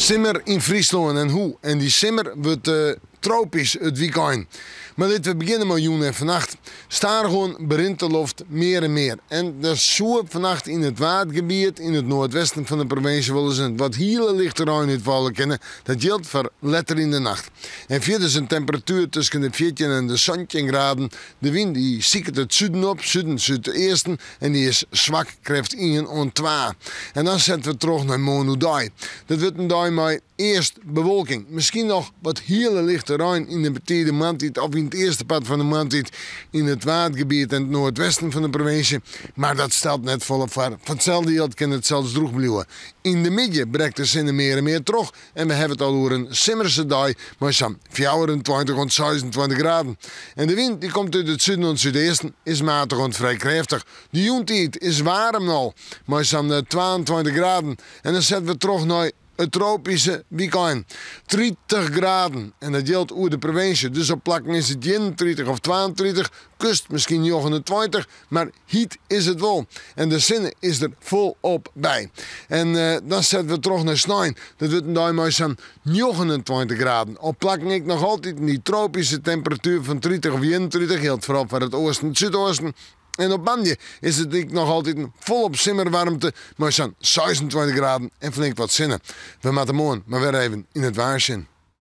Simmer in Friesland en hoe. En die simmer wordt tropisch het weekend. Maar laten we beginnen met joen en vannacht. Staar gewoon begint de lucht meer en meer. En dat is zo vannacht in het waardgebied, in het noordwesten van de provincie, willen ze wat hele lichte ruim niet vallen kennen. Dat geldt voor letter in de nacht. En verder is een temperatuur tussen de 14 en de 17 graden. De wind die ziekt het zuiden op, zuidoosten. En die is zwak, krijgt 1 en 2. En dan zetten we terug naar Monudai. Dat wordt een dag met eerst bewolking. Misschien nog wat hele lichte ruim in de tweede maand of in het eerste pad van de maand in het waardgebied en het noordwesten van de provincie. Maar dat stelt net volop voor. Van hetzelfde geld kan het zelfs droog blijven. In de midden breekt de zin meer en meer terug. En we hebben het al over een simmerse dag met zo'n 24 tot 26 graden. En de wind die komt uit het zuiden en zuidoosten is matig en vrij krachtig. De joentijd is warm al, met zo'n 22 graden. En dan zetten we terug naar het tropische weekend. 30 graden. En dat geldt over de provincie. Dus op plakken is het 31 of 22. Kust misschien 29. Maar heat is het wel. En de zin is er volop bij. En dan zetten we terug naar Snijn. Dat wordt een dag met zo'n 29 graden. Op plakken ik nog altijd in die tropische temperatuur van 30 of 31. Geldt vooral voor het oosten en het zuidoosten. En op Banje is het nog altijd volop simmerwarmte, maar zo'n 26 graden en flink wat zinnen. We maken morgen maar weer even in het waarschuwen.